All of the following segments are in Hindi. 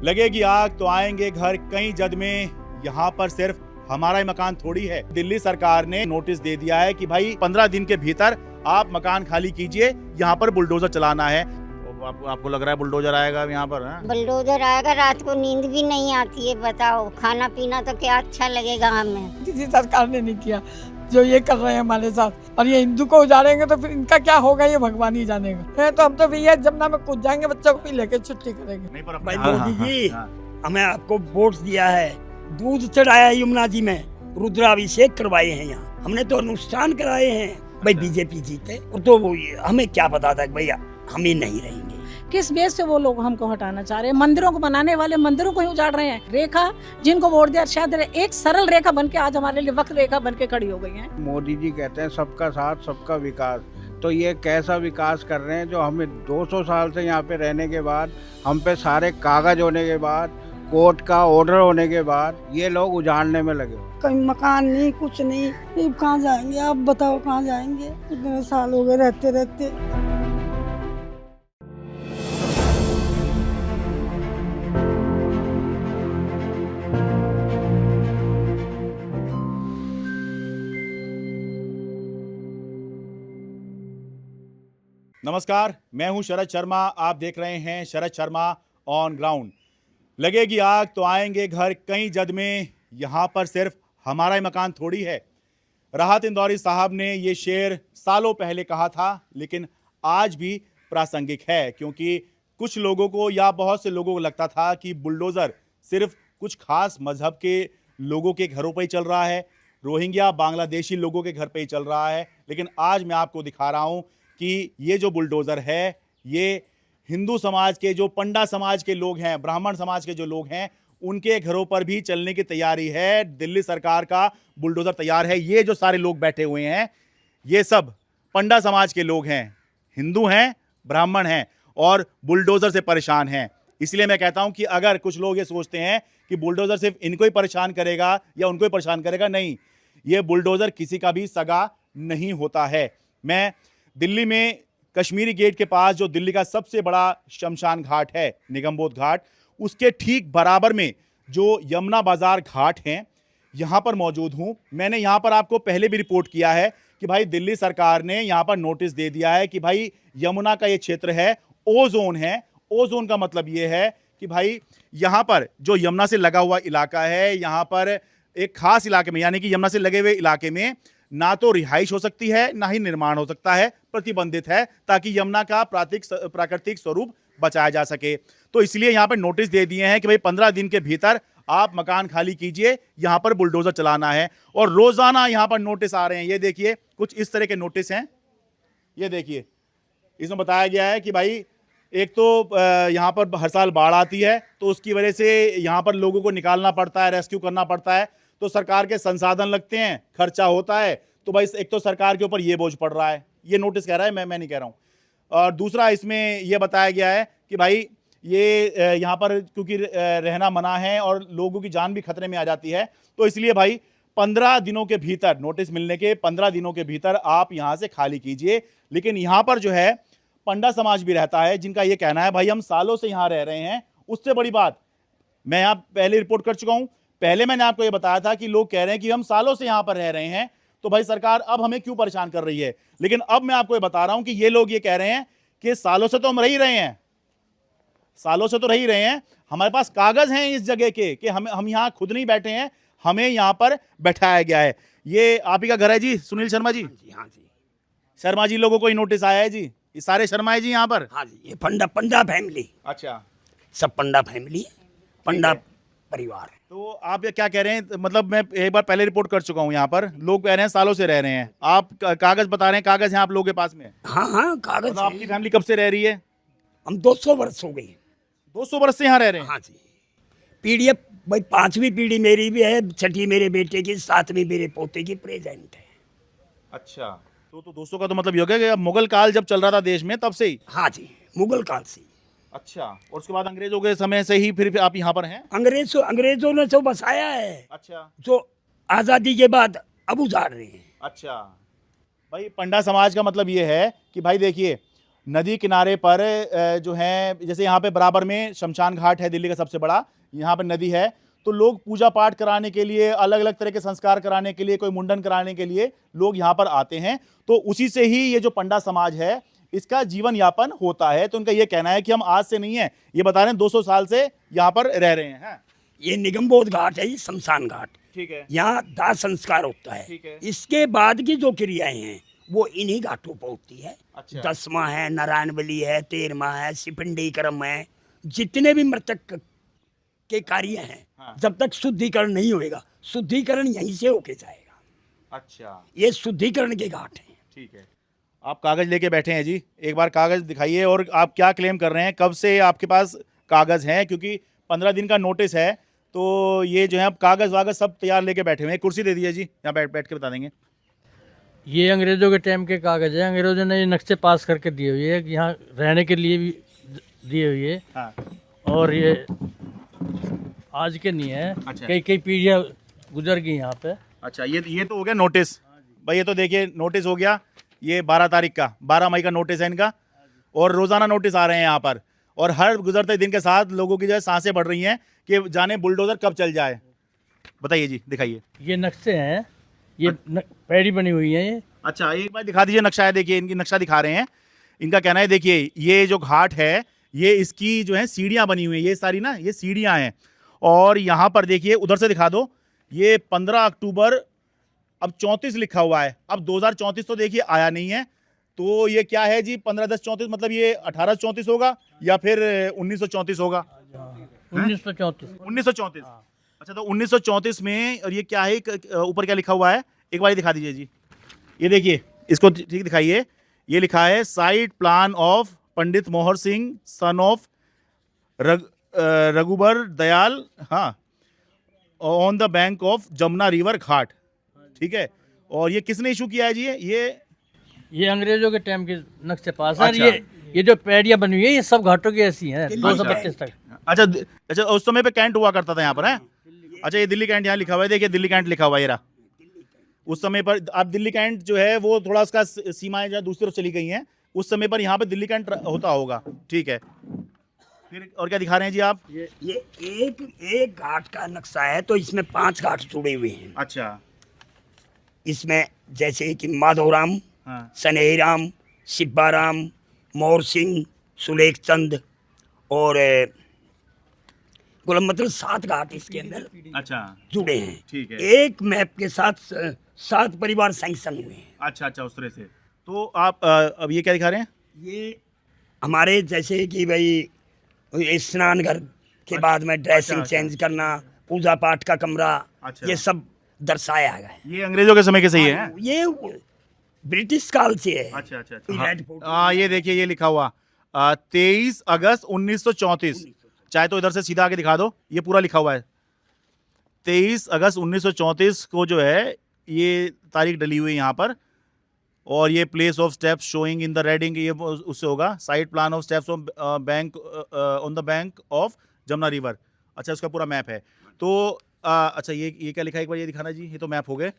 लगेगी आग तो आएंगे घर कई जद में, यहाँ पर सिर्फ हमारा ही मकान थोड़ी है। दिल्ली सरकार ने नोटिस दे दिया है कि भाई 15 दिन के भीतर आप मकान खाली कीजिए, यहाँ पर बुलडोजर चलाना है। आपको लग रहा है बुलडोजर आएगा यहाँ पर? बुलडोजर आएगा, रात को नींद भी नहीं आती है। बताओ, खाना पीना तो क्या अच्छा लगेगा हमें। किसी सरकार ने नहीं किया जो ये कर रहे हैं हमारे साथ, और ये हिंदू को उजाड़ेंगे तो फिर इनका क्या होगा ये भगवान ही जानेगा। तो हम तो भैया जमुना में कूद जाएंगे, बच्चों को भी लेकर छुट्टी करेंगे। नहीं पर भाई मोदी जी, हमें आपको वोट दिया है, दूध चढ़ाया यमुना जी में, रुद्राभिषेक करवाए हैं, यहाँ हमने तो अनुष्ठान कराए हैं। भाई बीजेपी जीते तो वो हमें क्या पता था भैया हम ही नहीं रहेंगे। किस बेस से वो लोग हमको हटाना चाह रहे हैं? मंदिरों को बनाने वाले मंदिरों को ही उजाड़ रहे हैं। रेखा जिनको वोट दिया, शायद एक सरल रेखा बन के आज हमारे लिए वक्र रेखा बन के खड़ी हो गई है। मोदी जी कहते हैं सबका साथ सबका विकास, तो ये कैसा विकास कर रहे हैं जो हमें 200 साल से यहाँ पे रहने के बाद, हम पे सारे कागज होने के बाद, कोर्ट का ऑर्डर होने के बाद ये लोग उजाड़ने में लगे। कहीं मकान नहीं, कुछ नहीं, कहाँ जाएंगे आप बताओ, कहाँ जाएंगे? इतने साल हो गए रहते रहते। नमस्कार, मैं हूं शरद शर्मा। आप देख रहे हैं शरद शर्मा ऑन ग्राउंड। लगेगी आग तो आएंगे घर कई जद में, यहाँ पर सिर्फ हमारा ही मकान थोड़ी है। राहत इंदौरी साहब ने ये शेर सालों पहले कहा था, लेकिन आज भी प्रासंगिक है, क्योंकि कुछ लोगों को या बहुत से लोगों को लगता था कि बुलडोज़र सिर्फ कुछ खास मजहब के लोगों के घरों पर ही चल रहा है, रोहिंग्या बांग्लादेशी लोगों के घर पर ही चल रहा है। लेकिन आज मैं आपको दिखा रहा हूँ कि ये जो बुलडोज़र है, ये हिंदू समाज के जो पंडा समाज के लोग हैं, ब्राह्मण समाज के जो लोग हैं, उनके घरों पर भी चलने की तैयारी है। दिल्ली सरकार का बुलडोज़र तैयार है। ये जो सारे लोग बैठे हुए हैं, ये सब पंडा समाज के लोग हैं, हिंदू हैं, ब्राह्मण हैं और बुलडोज़र से परेशान हैं। इसलिए मैं कहता हूं कि अगर कुछ लोग ये सोचते हैं कि बुलडोज़र सिर्फ इनको ही परेशान करेगा या उनको ही परेशान करेगा, नहीं, ये बुलडोज़र किसी का भी सगा नहीं होता है। मैं दिल्ली में कश्मीरी गेट के पास, जो दिल्ली का सबसे बड़ा शमशान घाट है, निगमबोध घाट, उसके ठीक बराबर में जो यमुना बाजार घाट हैं, यहाँ पर मौजूद हूँ। मैंने यहाँ पर आपको पहले भी रिपोर्ट किया है कि भाई दिल्ली सरकार ने यहाँ पर नोटिस दे दिया है कि भाई यमुना का ये क्षेत्र है, ओ जोन है। ओ जोन का मतलब ये है कि भाई यहाँ पर जो यमुना से लगा हुआ इलाका है, यहाँ पर एक खास इलाके में, यानी कि यमुना से लगे हुए इलाके में ना तो रिहाइश हो सकती है, ना ही निर्माण हो सकता है, प्रतिबंधित है, ताकि यमुना का प्राकृतिक स्वरूप बचाया जा सके। तो इसलिए यहाँ पर नोटिस दे दिए हैं कि भाई 15 दिन के भीतर आप मकान खाली कीजिए, यहाँ पर बुलडोजर चलाना है। और रोजाना यहाँ पर नोटिस आ रहे हैं। ये देखिए, कुछ इस तरह के नोटिस हैं। ये देखिए, इसमें बताया गया है कि भाई एक तो यहाँ पर हर साल बाढ़ आती है, तो उसकी वजह से यहाँ पर लोगों को निकालना पड़ता है, रेस्क्यू करना पड़ता है, तो सरकार के संसाधन लगते हैं, खर्चा होता है, तो भाई एक तो सरकार के ऊपर ये बोझ पड़ रहा है। ये नोटिस कह रहा है, मैं नहीं कह रहा हूँ। और दूसरा, इसमें यह बताया गया है कि भाई ये यहाँ पर क्योंकि रहना मना है और लोगों की जान भी खतरे में आ जाती है, तो इसलिए भाई 15 दिनों के भीतर, नोटिस मिलने के 15 दिनों के भीतर आप यहाँ से खाली कीजिए। लेकिन यहाँ पर जो है पंडा समाज भी रहता है, जिनका ये कहना है भाई हम सालों से यहाँ रह रहे हैं। उससे बड़ी बात, मैं यहाँ पहले रिपोर्ट कर चुका हूँ, पहले मैंने आपको ये बताया था कि लोग कह रहे हैं कि हम सालों से यहाँ पर रह रहे हैं, तो भाई सरकार अब हमें क्यों परेशान कर रही है। लेकिन अब मैं आपको ये बता रहा हूं कि ये लोग ये कह रहे हैं कि सालों से तो हम रह ही रहे हैं, सालों से तो रह ही रहे हैं, हमारे पास कागज हैं इस जगह के कि हम यहाँ खुद नहीं बैठे हैं, हमें यहाँ पर बैठाया गया है। ये आप ही का घर है जी, सुनील शर्मा जी? हाँ जी, शर्मा जी लोगों को ही नोटिस आया है जी? ये सारे शर्मा है जी यहाँ पर? हाँ जी, ये पंडा फैमिली। अच्छा, सब पंडा फैमिली, पंडा परिवार। तो आप ये क्या कह रहे हैं? मतलब मैं एक बार पहले रिपोर्ट कर चुका हूँ, यहाँ पर लोग कह रहे हैं सालों से रह रहे हैं, आप कागज बता रहे हैं, कागज हैं आप लोगों के पास में? हाँ, कागज। तो आपकी फैमिली कब से रह रही है? हम 200 वर्ष हो गई। 200 वर्ष से यहाँ रह रहे हैं? हाँ जी, पीढ़ी, भाई 5वीं पीढ़ी मेरी भी है, 6ठी मेरे बेटे की, 7वीं मेरे पोते की प्रेजेंट है। अच्छा, तो 200 का तो मतलब ये हो गया कि अब मुगल काल जब चल रहा था देश में, तब से ही? हाँ जी, मुगल काल से। अच्छा, और उसके बाद अंग्रेजों के समय से ही फिर आप यहाँ पर हैं? अंग्रेजों ने तो बसाया है। अच्छा, जो आज़ादी के बाद अब उजाड़ रहे हैं। अच्छा, भाई पंडा समाज का मतलब ये है कि भाई देखिए, नदी किनारे पर जो है, जैसे यहाँ पे बराबर में शमशान घाट है दिल्ली का सबसे बड़ा, यहाँ पर नदी है, तो लोग पूजा पाठ कराने के लिए, अलग अलग तरह के संस्कार कराने के लिए, कोई मुंडन कराने के लिए लोग यहाँ पर आते हैं। तो उसी से ही ये जो पंडा समाज है इसका जीवन यापन होता है। तो उनका ये कहना है कि हम आज से नहीं है, ये बता रहे हैं 200 साल से यहाँ पर रह रहे हैं। ये निगमबोध घाट है, ये शमशान घाट। ठीक है। यहाँ दाह संस्कार होता है। ठीक है। इसके बाद की जो क्रियाएं हैं वो इन्हीं घाटों पर होती है। अच्छा। 10वां है, नारायण बलि है, 13वां है, सिपिंडी कर्म है, जितने भी मृतक के कार्य हैं, हाँ। जब तक शुद्धिकरण नहीं होएगा, शुद्धिकरण यहीं से होके जाएगा। अच्छा, ये शुद्धिकरण के घाट हैं। ठीक है। आप कागज लेके बैठे हैं जी, एक बार कागज दिखाइए और आप क्या क्लेम कर रहे हैं, कब से आपके पास कागज हैं? क्योंकि 15 दिन का नोटिस है, तो ये जो है आप कागज वागज सब तैयार लेके बैठे हुए हैं। कुर्सी दे दीजिए जी, यहाँ बैठ के बता देंगे। ये अंग्रेज़ों के टाइम के कागज़ है। अंग्रेज़ों ने ये नक्शे पास करके दिए हुए है कि यहाँ रहने के लिए भी दिए हुए है। हाँ। और ये आज के नहीं है। अच्छा। कई कई पीढ़ियाँ गुजर गई यहाँ पे। अच्छा, ये तो हो गया नोटिस भाई, ये तो देखिए नोटिस हो गया, ये 12 तारीख का, 12 मई का नोटिस है इनका, और रोज़ाना नोटिस आ रहे हैं यहाँ पर, और हर गुजरते दिन के साथ लोगों की जो है सांसें बढ़ रही हैं कि जाने बुलडोज़र कब चल जाए। बताइए जी, दिखाइए। ये नक्शे हैं, ये पैड़ी बनी हुई है ये। अच्छा, एक बार दिखा दीजिए नक्शा है, देखिए इनकी नक्शा दिखा रहे हैं। इनका कहना है, देखिए ये जो घाट है, ये इसकी जो है सीढ़ियाँ बनी हुई हैं, ये सारी ना, ये सीढ़ियाँ हैं, और यहाँ पर देखिए, उधर से दिखा दो, ये 15 अक्टूबर, अब 34 लिखा हुआ है, अब 2034 तो देखिए आया नहीं है, तो ये क्या है जी, 15-10-34 मतलब ये 1834 होगा या फिर 1934 होगा? 1934। 1934। अच्छा, तो 1934 में, और ये क्या है, ऊपर क्या लिखा हुआ है, एक बार दिखा दीजिए जी। ये देखिए, इसको ठीक दिखाइए, ये लिखा है site plan of Pandit Mohar Singh son of Raghubar Dayal, हाँ, on the bank of Jamuna river ghat. ठीक है, और ये किसने इशू किया है जी? ये अंग्रेजों के टाइम के नक्शे पास है। अच्छा। ये जो पैड़ियाँ बनी हुई है, ये सब घाटों की ऐसी हैं, 225 तक। अच्छा अच्छा, उस समय पे कैंट हुआ करता था यहाँ पर, है? अच्छा, ये दिल्ली कैंट यहाँ लिखा हुआ है, देखिए दिल्ली कैंट लिखा हुआ है, ये रहा। उस समय पर अब दिल्ली कैंट जो है वो थोड़ा उसका सीमाएं जो दूसरी तरफ चली गई हैं, उस समय पर यहाँ पे दिल्ली कैंट होता होगा। ठीक है, फिर और क्या दिखा रहे हैं जी आप? ये एक घाट का नक्शा है, तो इसमें 5 घाट जुड़े हुए हैं। अच्छा। इसमें जैसे कि माधवराम, हाँ। सनेहीराम, सिब्बाराम, मोर सिंह, सुलेख चंद और गुलाम, मतलब 7 घाट इसके अंदर अच्छा, जुड़े हैं। ठीक है। एक मैप के साथ 7 परिवार सैंक्शन हुए हैं। अच्छा अच्छा, उस तरह से। तो आप अब ये क्या दिखा रहे हैं? ये हमारे जैसे कि भाई स्नान घर के बाद में ड्रेसिंग अच्छा। चेंज करना, पूजा पाठ का कमरा, अच्छा। ये सब दर्शाया गया है। ये अंग्रेजों के समय के सही है? ये ब्रिटिश काल से है। अच्छा अच्छा ये अच्छा, रेड फोर्ट। हाँ, ये देखिए, ये लिखा हुआ 23 अगस्त 1934। चाहे तो इधर से सीधा आगे दिखा दो, ये पूरा लिखा हुआ है 23 अगस्त 1934 को जो है ये तारीख डली हुई है यहाँ पर। और ये place of steps showing in the reading, ये उससे होगा site plan of steps on bank on the bank of Jamuna river. अच्छा, उसका पूरा मैप है। तो अच्छा, ये क्या लिखा है, एक बार ये दिखाना जी। ये तो मैप हो गए,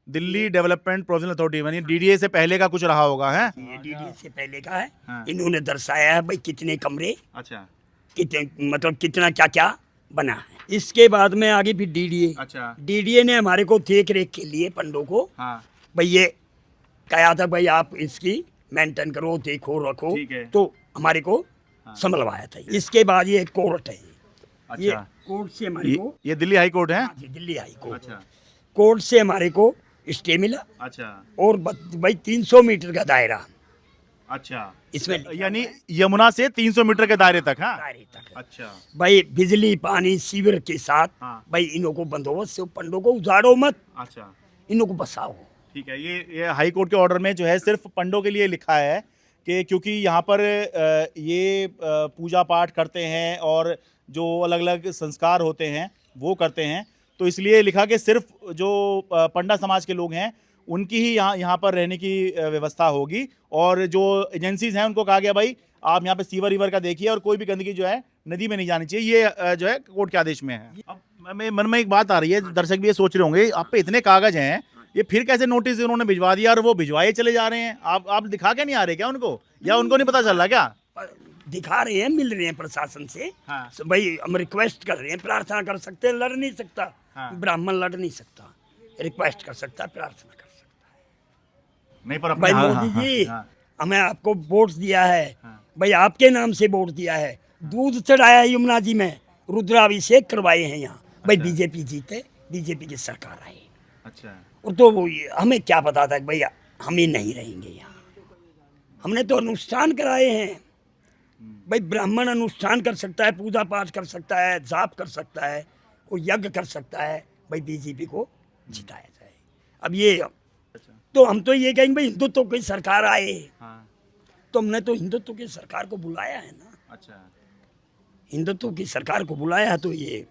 दिल्ली डेवलपमेंट प्रोविजनल अथॉरिटी, यानी डीडीए से पहले का कुछ रहा होगा, है? ये डीडी से पहले का है। हाँ। इन्होंने दर्शाया है भाई कितने कमरे, अच्छा कितने, मतलब कितना क्या क्या बना है। इसके बाद में आगे फिर डीडीए। अच्छा, डीडीए ने हमारे को देख रेख के लिए पंडों को हाँ, भाई ये कहा था भाई आप इसकी मेंटेन करो, देखो रखो, ठीक है। तो हमारे को संभलवाया था। इसके बाद ये कोर्ट है। ये अच्छा, कोर्ट से हमारे को, ये दिल्ली हाई कोर्ट है? हाँ जी, दिल्ली हाई कोर्ट। अच्छा कोर्ट से हमारे को स्टे मिला, अच्छा और भाई 300 मीटर का दायरा अच्छा, इसमें यानी यमुना से 300 मीटर के दायरे तक, हाँ? दायरे तक है। अच्छा, भाई बिजली पानी सीवर के साथ, हाँ। भाई इन्हों को बंदोबस्त से पंडों को उजाड़ो मत, अच्छा, इन्हों को बसाओ। ठीक है। ये हाई कोर्ट के ऑर्डर में जो है सिर्फ पंडों के लिए लिखा है कि क्योंकि यहाँ पर ये पूजा पाठ करते हैं और जो अलग अलग संस्कार होते हैं वो करते हैं, तो इसलिए लिखा कि सिर्फ जो पंडा समाज के लोग हैं उनकी ही यहाँ पर रहने की व्यवस्था होगी, और जो एजेंसीज हैं उनको कहा गया भाई आप यहाँ पे सीवर रीवर का देखिए और कोई भी गंदगी जो है नदी में नहीं जानी चाहिए। ये जो है कोर्ट के आदेश में है। अब मेरे मन में एक बात आ रही है, दर्शक भी ये सोच रहे होंगे, आप पे इतने कागज हैं, ये फिर कैसे नोटिस उन्होंने भिजवा दिया और वो भिजवाए चले जा रहे हैं? आप दिखा के नहीं आ रहे क्या उनको, या उनको नहीं पता चल रहा क्या? दिखा रहे हैं, मिल रहे हैं प्रशासन से। हाँ। तो भाई हम रिक्वेस्ट कर रहे हैं, प्रार्थना कर सकते हैं, लड़ नहीं सकता। हाँ। ब्राह्मण लड़ नहीं सकता, रिक्वेस्ट कर सकता है, प्रार्थना कर सकता है। नहीं पर भाई हाँ, मोदी हाँ, जी, हाँ, हमें आपको वोट दिया है, हाँ। भाई आपके नाम से वोट दिया है, दूध चढ़ाया यमुना जी में, रुद्राभिषेक करवाए हैं यहाँ। भाई बीजेपी जीते, बीजेपी की सरकार आई, अच्छा और तो वो हमें क्या पता था कि भाई हम ही नहीं रहेंगे यहाँ। हमने तो अनुष्ठान कराए हैं। भाई ब्राह्मण अनुष्ठान कर सकता है, पूजा पाठ कर सकता है, जाप कर सकता है, वो यज्ञ कर सकता है। भाई बीजेपी को जिताया जाए। अब ये तो हम तो ये कहेंगे भाई हिंदुत्व की सरकार आए, हाँ, तो हमने तो हिंदुत्व की सरकार को बुलाया है ना। अच्छा हिंदुत्व की सरकार को बुलाया है, तो ये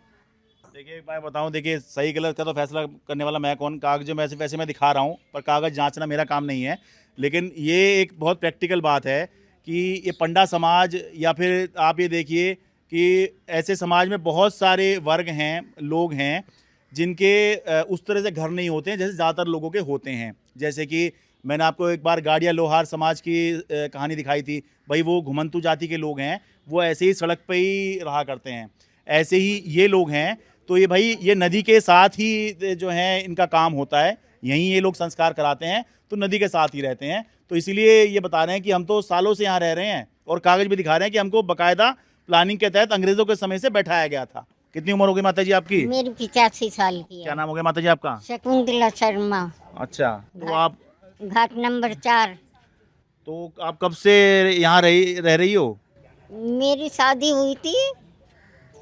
देखिए मैं बताऊं, देखिए सही गलत का तो फैसला करने वाला मैं कौन, कागज में वैसे मैं दिखा रहा हूं, पर कागज जांचना मेरा काम नहीं है। लेकिन ये एक बहुत प्रैक्टिकल बात है कि ये पंडा समाज, या फिर आप ये देखिए कि ऐसे समाज में बहुत सारे वर्ग हैं, लोग हैं जिनके उस तरह से घर नहीं होते हैं जैसे ज़्यादातर लोगों के होते हैं। जैसे कि मैंने आपको एक बार गाड़िया लोहार समाज की कहानी दिखाई थी। भाई वो घुमंतु जाति के लोग हैं, वो ऐसे ही सड़क पे ही रहा करते हैं। ऐसे ही ये लोग हैं, तो ये भाई ये नदी के साथ ही जो है इनका काम होता है, यहीं ये लोग संस्कार कराते हैं, तो नदी के साथ ही रहते हैं। तो इसीलिए ये बता रहे हैं कि हम तो सालों से यहाँ रह रहे हैं, और कागज भी दिखा रहे हैं कि हमको बाकायदा प्लानिंग के तहत अंग्रेजों के समय से बैठाया गया था। कितनी उम्र हो गई माता जी आपकी? मेरी 85 साल की क्या है। नाम हो गया माता जी आपका? शकुंतला शर्मा, अच्छा, तो आप घाट नंबर 4। तो आप कब से यहाँ रह रही हो? मेरी शादी हुई थी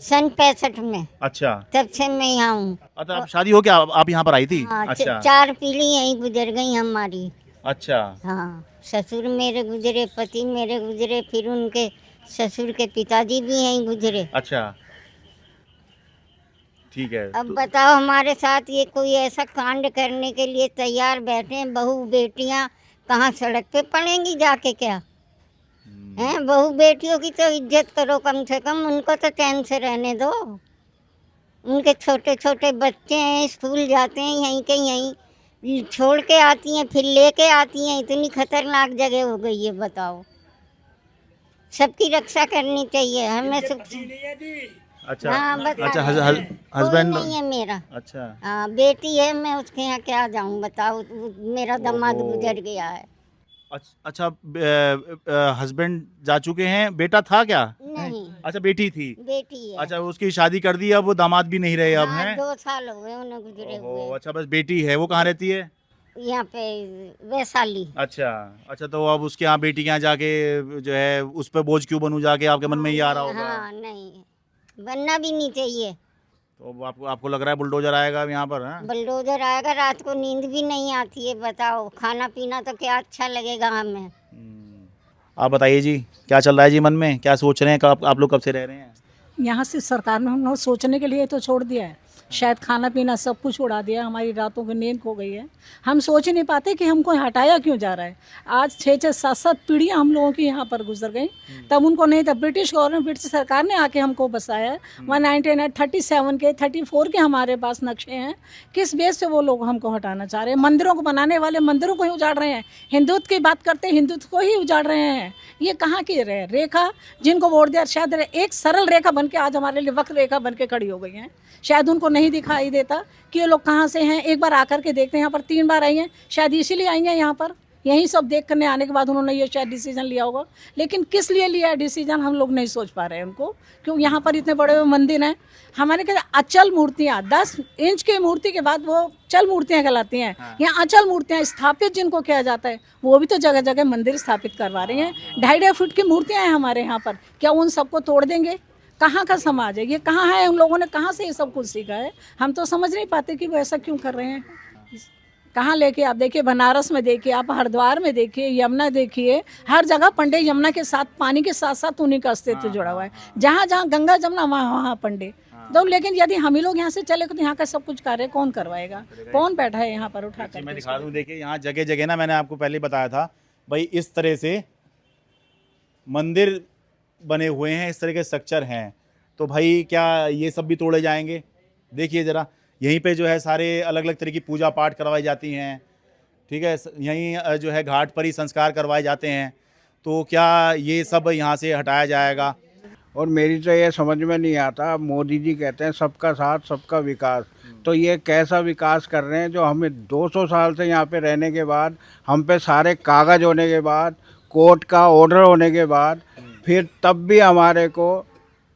सन 65 में, अच्छा तब से मैं यहाँ हूँ। अच्छा, आप शादी हो क्या, आप यहाँ पर आई थी? हाँ, अच्छा 4 पीढ़ी यहीं गुजर गई हमारी। अच्छा हाँ, ससुर मेरे गुजरे, पति मेरे गुजरे, फिर उनके ससुर के पिताजी भी यहीं गुजरे। अच्छा ठीक है। अब बताओ, हमारे साथ ये कोई ऐसा कांड करने के लिए तैयार बैठे हैं। बहू बेटियां कहाँ सड़क पे पड़ेंगी जाके क्या? हैं, बहू बेटियों की तो इज्जत करो कम से कम, उनको तो चैन से रहने दो। उनके छोटे छोटे बच्चे हैं, स्कूल जाते हैं, यहीं के यहीं छोड़ के आती हैं, फिर लेके आती हैं। इतनी खतरनाक जगह हो गई है, बताओ। सबकी रक्षा करनी चाहिए हमें। अच्छा हाँ, बता अच्छा, कोई हस्बैंड नहीं है मेरा। अच्छा हाँ, बेटी है, मैं उसके यहाँ क्या जाऊँ, बताओ। मेरा दामाद ओहो। गुजर गया है। अच्छा, हस्बैंड जा चुके हैं, बेटा था क्या? नहीं, अच्छा बेटी थी। बेटी है। अच्छा, उसकी शादी कर दी, अब वो दामाद भी नहीं रहे अब हाँ, हैं? 2 साल हो गए उन्हें गुजरे ओहो, हुए। अच्छा बस बेटी है, वो कहाँ रहती है? यहाँ पे वैशाली। अच्छा अच्छा, तो अब उसके यहाँ बेटी के यहाँ जाके जो है उस पर बोझ क्यों बनूं, जाके आपके मन में ये आ रहा होगा? हाँ, नहीं बनना भी नहीं चाहिए। तो अब आपको लग रहा है बुलडोजर आएगा अब यहाँ पर? हैं? बुलडोजर आएगा, रात को नींद भी नहीं आती है, बताओ। खाना पीना तो क्या अच्छा लगेगा हमें। आप बताइए जी, क्या चल रहा है जी मन में, क्या सोच रहे हैं, कब आप लोग कब से रह रहे हैं? यहाँ से सरकार ने हम लोग सोचने के लिए तो छोड़ दिया है, शायद खाना पीना सब कुछ उड़ा दिया, हमारी रातों की नींद खो गई है। हम सोच ही नहीं पाते कि हमको हटाया क्यों जा रहा है। आज 6-6, 7-7 पीढ़ियाँ हम लोगों की यहाँ पर गुजर गई, तब उनको नहीं था। ब्रिटिश गवर्नमेंट, ब्रिटिश सरकार ने आके हमको बसाया है। 1937 के 34 के हमारे पास नक्शे हैं। किस बेस पे वो लोग हमको हटाना चाह रहे हैं? मंदिरों को बनाने वाले मंदिरों को ही उजाड़ रहे हैं। हिंदुत्व की बात करते हैं, हिंदुत्व को ही उजाड़ रहे हैं। ये कहाँ की रेखा, जिनको वोट दिया, शायद एक सरल रेखा बन के आज हमारे लिए वक्र रेखा बन के खड़ी हो गई हैं। शायद उनको नहीं दिखाई देता कि ये लोग कहाँ से हैं। एक बार आकर के देखते हैं, यहाँ पर 3 बार आई हैं, शायद इसीलिए आई हैं यहाँ पर। यही सब देख करने आने के बाद उन्होंने ये शायद डिसीजन लिया होगा, लेकिन किस लिए लिया है डिसीजन हम लोग नहीं सोच पा रहे हैं उनको। क्यों यहाँ पर इतने बड़े मंदिर हैं, हमारे कहते अचल मूर्तियाँ, 10 इंच की मूर्ति के बाद वो चल मूर्तियाँ कहलाती हैं। यहाँ अचल मूर्तियाँ स्थापित जिनको किया जाता है, वो भी तो जगह जगह मंदिर स्थापित करवा रहे हैं। 2.5 फुट की मूर्तियाँ हैं हमारे यहाँ पर, क्या उन सबको तोड़ देंगे? कहाँ का समाज है ये, कहाँ है? उन लोगों ने कहाँ से ये सब कुछ सीखा है? हम तो समझ नहीं पाते कि वो ऐसा क्यों कर रहे हैं। कहाँ लेके, आप देखिए बनारस में देखिए, आप हरिद्वार में देखिए, यमुना देखिए, हर जगह पंडे यमुना के साथ, पानी के साथ साथ उन्हीं का अस्तित्व जुड़ा हुआ है। जहाँ जहाँ गंगा जमुना वहाँ पंडे तो। लेकिन यदि हम ही लोग यहाँ से चले तो यहाँ का सब कुछ कार्य कौन करवाएगा? कौन बैठा है यहाँ पर उठा कर? मैं दिखा दूँ, देखिए यहाँ जगह जगह ना, मैंने आपको पहले बताया था भाई, इस तरह से मंदिर बने हुए हैं, इस तरह के स्ट्रक्चर हैं। तो भाई क्या ये सब भी तोड़े जाएंगे? देखिए ज़रा, यहीं पे जो है सारे अलग अलग तरह की पूजा पाठ करवाई जाती हैं, ठीक है, यहीं जो है घाट पर ही संस्कार करवाए जाते हैं। तो क्या ये सब यहाँ से हटाया जाएगा? और मेरी तो ये समझ में नहीं आता, मोदी जी कहते हैं सबका साथ सबका विकास, तो ये कैसा विकास कर रहे हैं जो हमें 200 साल से यहाँ पे रहने के बाद, हम पे सारे कागज होने के बाद, कोर्ट का ऑर्डर होने के बाद, फिर तब भी हमारे को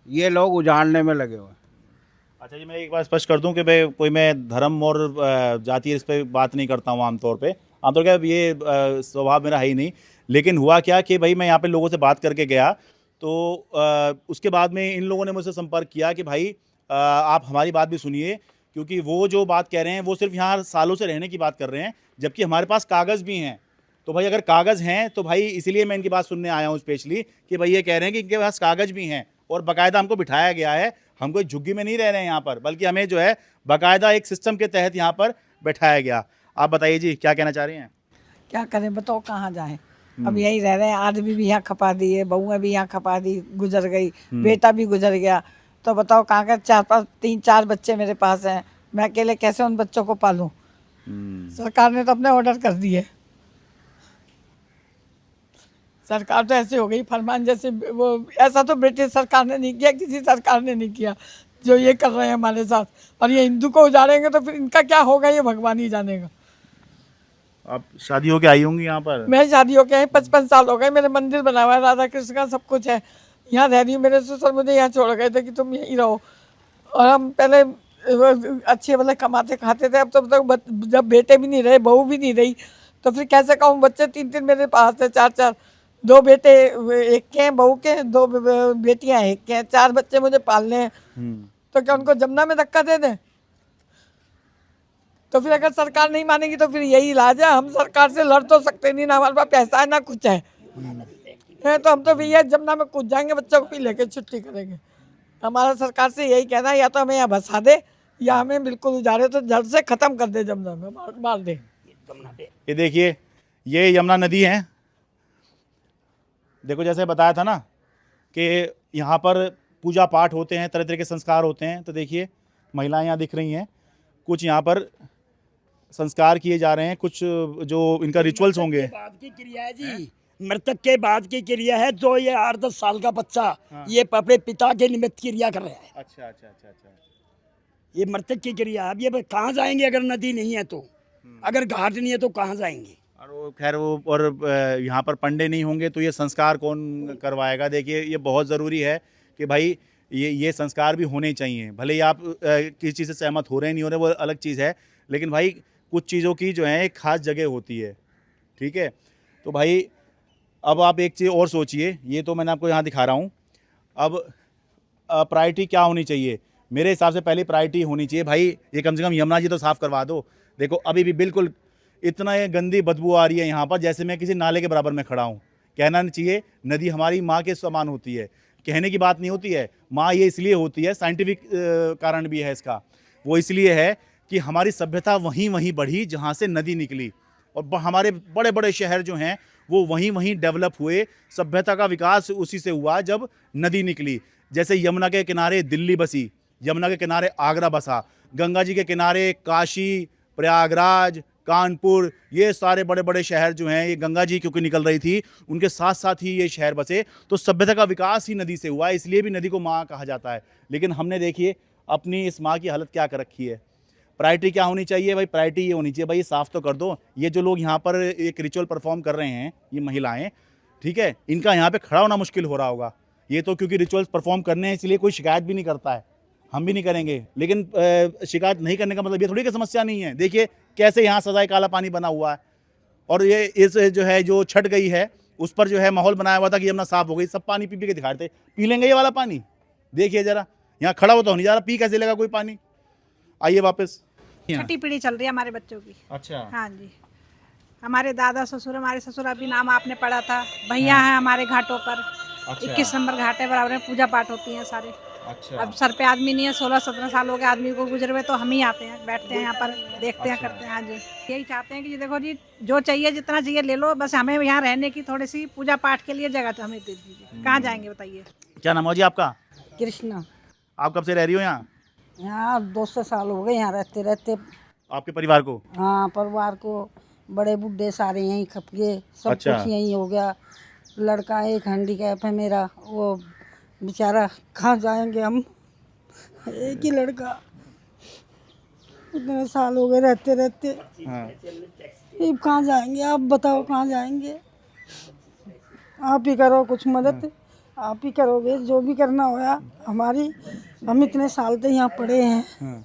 ये लोग उजाड़ने में लगे हुए हैं। अच्छा जी, मैं एक बात स्पष्ट कर दूं कि भाई कोई मैं धर्म और जाति इस पर बात नहीं करता हूँ आमतौर पर ये स्वभाव मेरा है ही नहीं। लेकिन हुआ क्या कि भाई मैं यहाँ पे लोगों से बात करके गया, तो उसके बाद में इन लोगों ने मुझसे संपर्क किया कि भाई आप हमारी बात भी सुनिए, क्योंकि वो जो बात कह रहे हैं वो सिर्फ यहाँ सालों से रहने की बात कर रहे हैं, जबकि हमारे पास कागज़ भी हैं। तो भाई अगर कागज़ हैं तो भाई इसीलिए मैं इनकी बात सुनने आया हूँ स्पेशली, कि भाई ये कह रहे हैं कि इनके पास कागज़ भी हैं और बाकायदा हमको बिठाया गया है। हम कोई झुग्गी में नहीं रह रहे हैं यहाँ पर, बल्कि हमें जो है बाकायदा एक सिस्टम के तहत यहाँ पर बैठाया गया। आप बताइए जी, क्या कहना चाह रही हैं? क्या करें, बताओ कहाँ जाएं। अब यही रह रहे हैं, आदमी भी यहाँ खपा दिए, बहुएं भी यहाँ खपा दी, गुजर गई, बेटा भी गुजर गया। तो बताओ कहाँ का 3-4 बच्चे मेरे पास हैं, मैं अकेले कैसे उन बच्चों को पालूं? सरकार ने तो अपने ऑर्डर कर दिए। सरकार तो ऐसे हो गई फरमान जैसे, वो ऐसा तो ब्रिटिश सरकार ने नहीं किया, किसी सरकार ने नहीं किया जो ये कर रहे हैं हमारे साथ। और ये हिंदू को उजाड़ेंगे तो फिर इनका क्या होगा ये भगवान ही जानेगा। आप शादी होके आई होंगी यहाँ पर? मैं शादी होके आई, 55 साल हो गए। मेरे मंदिर बना हुआ है, राधा कृष्ण का सब कुछ है। यहाँ रह रही हूँ, मेरे ससुर मुझे यहाँ छोड़ गए थे कि तुम यहीं रहो। और हम पहले अच्छे वाले कमाते खाते थे, अब तो जब बेटे भी नहीं रहे, बहू भी नहीं रही, तो फिर कैसे कहूँ? बच्चे 3-3 मेरे पास थे, 4-4, 2 बेटे एक के हैं, बहू के, 2 बेटियां एक के हैं, 4 बच्चे मुझे पालने हैं। तो क्या उनको जमुना में धक्का दे दें? तो फिर अगर सरकार नहीं मानेगी तो फिर यही इलाज है। हम सरकार से लड़ तो सकते नहीं, ना हमारे पास पैसा है ना कुछ है, तो हम तो भैया जमुना में कूद जाएंगे, बच्चों को भी लेके छुट्टी करेंगे। हमारा सरकार से यही कहना है, या तो हमें यहाँ बसा दे या हमें बिल्कुल उजाड़े, तो जड़ से खत्म कर दे, जमुना में मार दे। ये देखिए, ये यमुना नदी है। देखो, जैसे बताया था ना कि यहाँ पर पूजा पाठ होते हैं, तरह तरह के संस्कार होते हैं। तो देखिए, महिलाएं यहाँ दिख रही हैं, कुछ यहाँ पर संस्कार किए जा रहे हैं, कुछ जो इनका रिचुअल्स होंगे। बाद की क्रिया है जी, मृतक के बाद की क्रिया है। जो ये 8-10 साल का बच्चा ये अपने पिता के निमित्त क्रिया कर रहा है। अच्छा अच्छा अच्छा अच्छा। ये मृतक की क्रिया है। अब ये कहाँ जाएंगे अगर नदी नहीं है तो? अगर घाट नहीं है तो कहाँ जाएंगे? और वो खैर वो, और यहाँ पर पंडे नहीं होंगे तो ये संस्कार कौन करवाएगा? देखिए, ये बहुत ज़रूरी है कि भाई ये संस्कार भी होने चाहिए। भले ही आप किसी चीज़ से सहमत हो रहे नहीं हो रहे, वो अलग चीज़ है, लेकिन भाई कुछ चीज़ों की जो है एक ख़ास जगह होती है, ठीक है? तो भाई अब आप एक चीज़ और सोचिए, ये तो मैंने आपको यहाँ दिखा रहा हूँ। अब प्रायोरिटी क्या होनी चाहिए? मेरे हिसाब से पहली प्रायोरिटी होनी चाहिए भाई, ये कम से कम यमुना जी तो साफ़ करवा दो। देखो, अभी भी बिल्कुल इतना ये गंदी बदबू आ रही है यहाँ पर, जैसे मैं किसी नाले के बराबर में खड़ा हूँ। कहना नहीं चाहिए, नदी हमारी माँ के समान होती है, कहने की बात नहीं होती है। माँ ये इसलिए होती है, साइंटिफिक कारण भी है इसका, वो इसलिए है कि हमारी सभ्यता वहीं बढ़ी जहाँ से नदी निकली, और हमारे बड़े बड़े शहर जो हैं वो वहीं डेवलप हुए। सभ्यता का विकास उसी से हुआ जब नदी निकली। जैसे यमुना के किनारे दिल्ली बसी, यमुना के किनारे आगरा बसा, गंगा जी के किनारे काशी, प्रयागराज, कानपुर, ये सारे बड़े बड़े शहर जो हैं, ये गंगा जी क्योंकि निकल रही थी, उनके साथ साथ ही ये शहर बसे। तो सभ्यता का विकास ही नदी से हुआ, इसलिए भी नदी को माँ कहा जाता है। लेकिन हमने देखिए अपनी इस माँ की हालत क्या कर रखी है। प्रायोरिटी क्या होनी चाहिए भाई? प्रायोरिटी ये होनी चाहिए भाई, साफ़ तो कर दो। ये जो लोग यहाँ पर एक रिचुअल परफॉर्म कर रहे हैं, ये महिलाएं, ठीक है, इनका यहाँ पे खड़ा होना मुश्किल हो रहा होगा। ये तो क्योंकि रिचुअल्स परफॉर्म करने हैं इसलिए कोई शिकायत भी नहीं करता है, हम भी नहीं करेंगे। लेकिन शिकायत नहीं करने का मतलब ये थोड़ी कि समस्या नहीं है। देखिए कैसे यहाँ सजाए काला पानी बना हुआ है, और ये इस जो है जो छट गई है उस पर जो है माहौल बनाया हुआ था कि यमुना साफ हो गई, सब पानी पी के दिखा रहे थे। पी लेंगे ये वाला पानी? देखिए जरा, यहाँ खड़ा हो तो नहीं जा रहा, पी कैसे लेगा कोई पानी? आइए वापस। छठी पीढ़ी चल रही है हमारे बच्चों की। अच्छा। हाँ जी, हमारे दादा ससुर, हमारे ससुर अभी नाम आपने पढ़ा था, भैया हैं हमारे घाटों पर। 21 नंबर घाट है, बराबर में पूजा पाठ होती है सारे। अच्छा। अब सर पे आदमी नहीं है, 16-17 साल हो गए आदमी को गुजरे हुए, तो हम ही आते हैं, बैठते हैं यहाँ पर, देखते हैं, करते हैं। हाँ जी, यही चाहते हैं कि देखो जी, जो चाहिए जितना चाहिए ले लो, बस हमें यहाँ रहने की थोड़ी सी पूजा पाठ के लिए जगह तो हमें दे दीजिए। कहाँ जाएंगे बताइए? क्या नाम है जी आपका? कृष्णा। आप कब से रह रही हो यहाँ? यहाँ 200 साल हो गए यहाँ रहते रहते। आपके परिवार को? हाँ, परिवार को, बड़े बूढ़े सारे यहीं खप गए, सब अच्छा। कुछ यहीं हो गया। लड़का एक हैंडीकैप है मेरा, वो बेचारा कहाँ जाएंगे हम, एक ही लड़का, इतने साल हो गए रहते रहते। हाँ। अब कहाँ जाएंगे, आप बताओ कहाँ जाएंगे। आप ही करो कुछ मदद, आप ही करोगे जो भी करना होगा हमारी। हम इतने साल से यहाँ पड़े हैं, हाँ।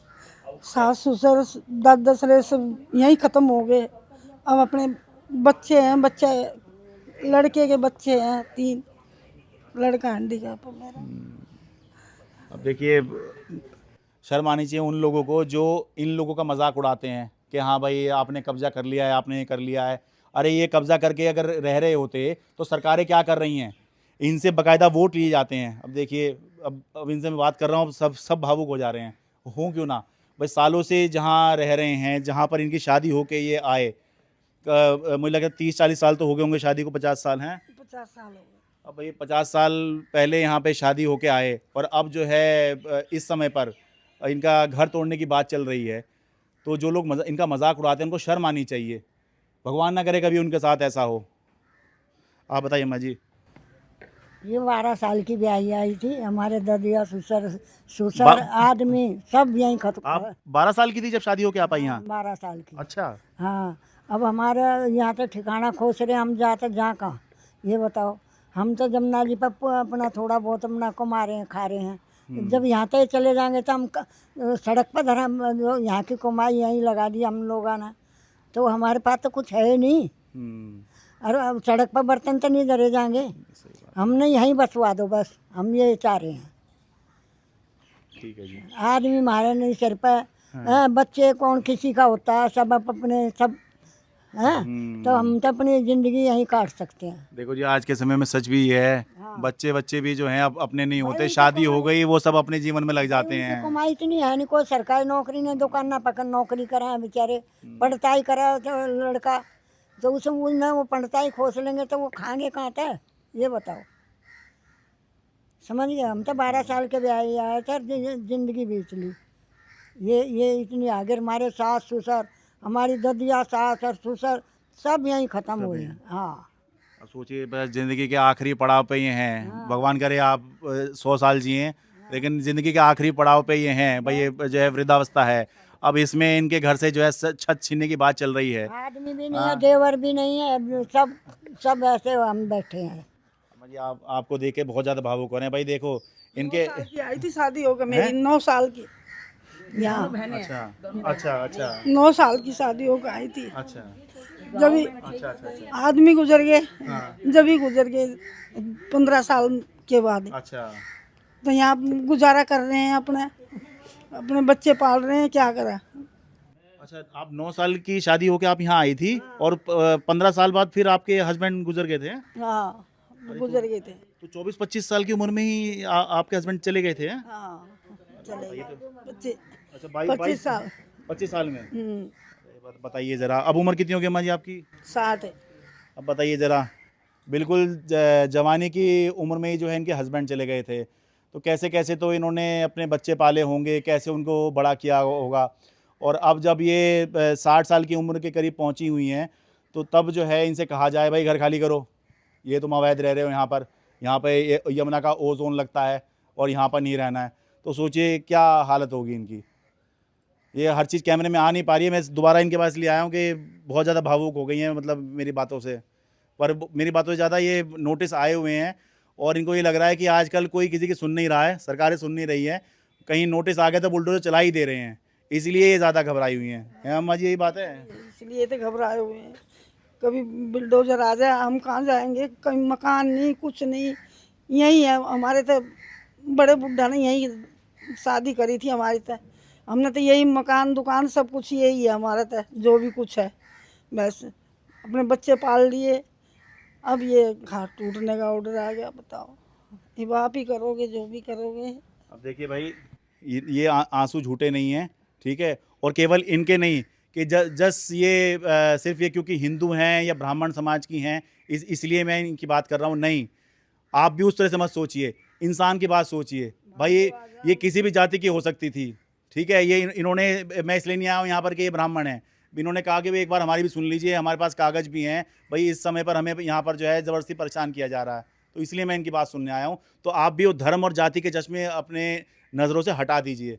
सास ससुर 10-10 रहे सब यहीं ख़त्म हो गए। अब अपने बच्चे हैं, बच्चे लड़के के बच्चे हैं 3, लड़का हैंडीकैप है मेरा। अब देखिए, शर्म आनी चाहिए उन लोगों को जो इन लोगों का मजाक उड़ाते हैं कि हाँ भाई आपने कब्जा कर लिया है, आपने ये कर लिया है। अरे ये कब्जा करके अगर रह रहे होते तो सरकारें क्या कर रही हैं, इनसे बाकायदा वोट लिए जाते हैं। अब देखिए, अब इनसे मैं बात कर रहा हूँ, सब भावुक हो जा रहे हैं, हों क्यों ना भाई। सालों से जहाँ रह रहे हैं, जहाँ पर इनकी शादी होके ये आए, मुझे लगता है 30-40 साल तो हो गए होंगे शादी को, 50 साल हैं। 50 साल हो गए। अब ये 50 साल पहले यहाँ पे शादी होके आए और अब जो है इस समय पर इनका घर तोड़ने की बात चल रही है। तो जो लोग इनका मजाक उड़ाते हैं उनको शर्म आनी चाहिए। भगवान ना करे कभी उनके साथ ऐसा हो। आप बताइए अम्मा जी। ये 12 साल की ब्याही आई थी, हमारे ददिया ससुर आदमी सब यहीं खत्म। आप 12 साल की थी जब शादी होके आप आई यहाँ? 12 साल की। अच्छा। हाँ, अब हमारे यहाँ तो ठिकाना खोज रहे, हम जाते जहाँ कहाँ, ये बताओ। हम तो जमुना जी पर अपना थोड़ा बहुत अपना कमा रहे हैं, खा रहे हैं। जब यहाँ तक चले जाएंगे तो हम सड़क पर धर्म यहाँ की कमाई यहीं लगा दी हम लोगों ने, तो हमारे पास तो कुछ है ही नहीं। और अब सड़क पर बर्तन तो नहीं धरे जाएंगे, हमने यहीं बसवा दो बस, हम ये चाह रहे हैं। ठीक है जी। आदमी मारे नहीं सिर पर, बच्चे कौन किसी का होता है, सब अपने सब हैं, तो हम तो अपनी ज़िंदगी यहीं काट सकते हैं। देखो जी, आज के समय में सच भी है, बच्चे भी जो हैं अब अपने नहीं होते, शादी हो गई वो सब अपने जीवन में लग जाते हैं। कमाई इतनी है नहीं, कोई सरकारी नौकरी नहीं, दुकान ना पकड़ नौकरी करा है बेचारे, पढ़ताई करा तो लड़का, तो उसे वो पढ़ताई खोस लेंगे तो वो खाएंगे कहाँ था, ये बताओ। समझ गए, हम तो 12 साल के ब्याह आए थे, जिंदगी बीत ली। ये इतनी आगे हमारे सास ससुर, हमारी ददिया सास और ससुर सब यहीं ख़त्म हुए हैं। हाँ, अब सोचिए बस ज़िंदगी के आखिरी पड़ाव पे ये हैं। भगवान करे आप 100 साल जिए, लेकिन ज़िंदगी के आखिरी पड़ाव पे ये हैं भाई। ये जो है वृद्धावस्था है, अब इसमें इनके घर से जो है छत छीनने की बात चल रही है। आदमी भी नहीं है, देवर भी नहीं है, सब ऐसे हम बैठे हैं। जी, आपको देख के बहुत ज़्यादा भावुक हो रहे हैं भाई। देखो इनके आई थी शादी हो गई मेरी 9 साल की यहाँ। अच्छा 9 साल की शादी हो गई आई थी। अच्छा जब ही आदमी गुजर गए, जब ही गुजर गए 15 साल के बाद। अच्छा। तो यहाँ गुजारा कर रहे हैं, अपने बच्चे पाल रहे हैं, क्या करें। अच्छा, आप 9 साल की शादी होके आप यहाँ आई थी और 15 साल बाद फिर आपके हस्बैंड गुजर गए थे? हाँ, गुजर गए थे। तो 24-25 साल की उम्र में ही आपके हस्बैंड चले गए थे? हाँ, चले गए बच्चे। अच्छा, 25 साल। 25 साल में। बताइए ज़रा, अब उम्र कितनी हो गई अम्मा जी आपकी? 60 है। अब बताइए ज़रा, बिल्कुल जवानी की उम्र में ही जो है इनके हस्बैंड चले गए थे, तो कैसे कैसे तो इन्होंने अपने बच्चे पाले होंगे, कैसे उनको बड़ा किया होगा। और अब जब ये 60 साल की उम्र के करीब पहुंची हुई हैं, तो तब जो है इनसे कहा जाए भाई घर खाली करो, ये तुम अवैध रह रहे हो यहाँ पे यमुना का ओजोन लगता है और यहाँ पर नहीं रहना है। तो सोचिए क्या हालत होगी इनकी। ये हर चीज़ कैमरे में आ नहीं पा रही है। मैं दोबारा इनके पास लिए आया हूँ कि बहुत ज़्यादा भावुक हो गई हैं, मतलब मेरी बातों से। पर मेरी बातों से ज़्यादा ये नोटिस आए हुए हैं और इनको ये लग रहा है कि आजकल कोई किसी की सुन नहीं रहा है, सरकारें सुन नहीं रही हैं। कहीं नोटिस आ गया तो बुलडोजर चला ही दे रहे हैं, इसलिए ये ज़्यादा घबराई हुई हैं। अम्मा जी, यही बात है? इसलिए तो घबराए हुए हैं, कभी बुलडोजर आ जाए, हम कहाँ जाएंगे, कहीं मकान नहीं, कुछ नहीं, यही है। हमारे तो बड़े बुढ़ा ने यही शादी करी थी हमारी, तो हमने तो यही मकान दुकान सब कुछ यही है हमारा, तो जो भी कुछ है बस अपने बच्चे पाल लिए। अब ये घर टूटने का ऑर्डर आ गया, बताओ, अब आप ही करोगे जो भी करोगे। अब देखिए भाई, ये आंसू झूठे नहीं हैं, ठीक है। और केवल इनके नहीं कि जस्ट ये सिर्फ ये क्योंकि हिंदू हैं या ब्राह्मण समाज की हैं इसलिए मैं इनकी बात कर रहा हूँ, नहीं। आप भी उस तरह से मत सोचिए, इंसान की बात सोचिए भाई। ये किसी भी जाति की हो सकती थी, ठीक है, ये इन्होंने, मैं इसलिए नहीं आया हूँ यहाँ पर कि ये ब्राह्मण है, इन्होंने कहा कि भाई एक बार हमारी भी सुन लीजिए, हमारे पास कागज़ भी हैं भाई, इस समय पर हमें यहाँ पर जो है ज़बरदस्ती परेशान किया जा रहा है, तो इसलिए मैं इनकी बात सुनने आया हूँ। तो आप भी वो धर्म और जाति के चश्मे अपने नज़रों से हटा दीजिए।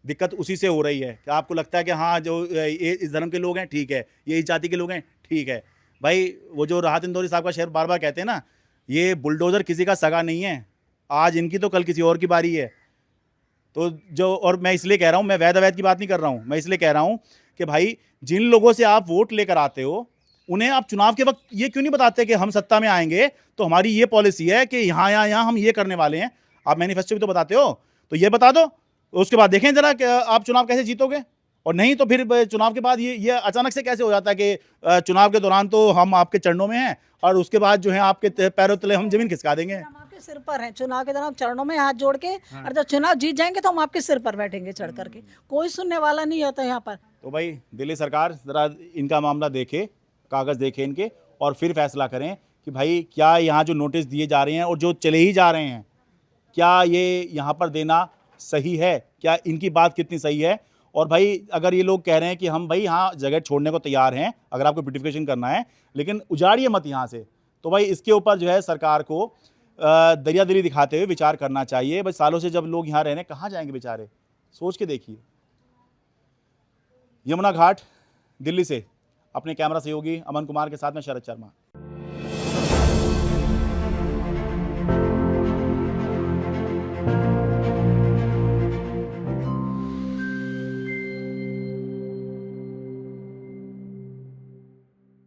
दिक्कत उसी से हो रही है कि आपको लगता है कि हाँ जो ये इस धर्म के लोग हैं ठीक है, ये इस जाति के लोग हैं ठीक है। भाई वो जो राहत इंदौरी साहब का शेर बार बार कहते हैं ना, ये बुलडोज़र किसी का सगा नहीं है, आज इनकी तो कल किसी और की बारी है। तो जो, और मैं इसलिए कह रहा हूँ, मैं वैध अवैध की बात नहीं कर रहा हूँ, मैं इसलिए कह रहा हूँ कि भाई जिन लोगों से आप वोट लेकर आते हो, उन्हें आप चुनाव के वक्त ये क्यों नहीं बताते कि हम सत्ता में आएंगे तो हमारी ये पॉलिसी है कि यहाँ हम ये करने वाले हैं। आप मैनिफेस्टो भी तो बताते हो, तो ये बता दो, उसके बाद देखें जरा कि आप चुनाव कैसे जीतोगे। और नहीं तो फिर चुनाव के बाद ये अचानक से कैसे हो जाता है कि चुनाव के दौरान तो हम आपके चरणों में हैं और उसके बाद जो है आपके पैरों तले हम जमीन खिसका देंगे। हम आपके सिर पर हैं, चुनाव के दौरान चरणों में हाथ जोड़ के, और जब चुनाव जीत जाएंगे तो हम आपके सिर पर बैठेंगे चढ़ करके, कोई सुनने वाला नहीं होता यहाँ पर। तो भाई दिल्ली सरकार ज़रा इनका मामला देखे, कागज़ देखे इनके, और फिर फैसला करें कि भाई क्या यहाँ जो नोटिस दिए जा रहे हैं और जो चले ही जा रहे हैं, क्या ये यहाँ पर देना सही है, क्या इनकी बात कितनी सही है। और भाई अगर ये लोग कह रहे हैं कि हम भाई यहाँ जगह छोड़ने को तैयार हैं अगर आपको ब्यूटिफिकेशन करना है, लेकिन उजाड़िए मत यहाँ से, तो भाई इसके ऊपर जो है सरकार को दरियादिली दिखाते हुए विचार करना चाहिए। भाई सालों से जब लोग यहाँ रह रहे हैं, कहाँ जाएंगे बेचारे, सोच के देखिए। यमुना घाट दिल्ली से अपने कैमरा सहयोगी अमन कुमार के साथ में शरद शर्मा।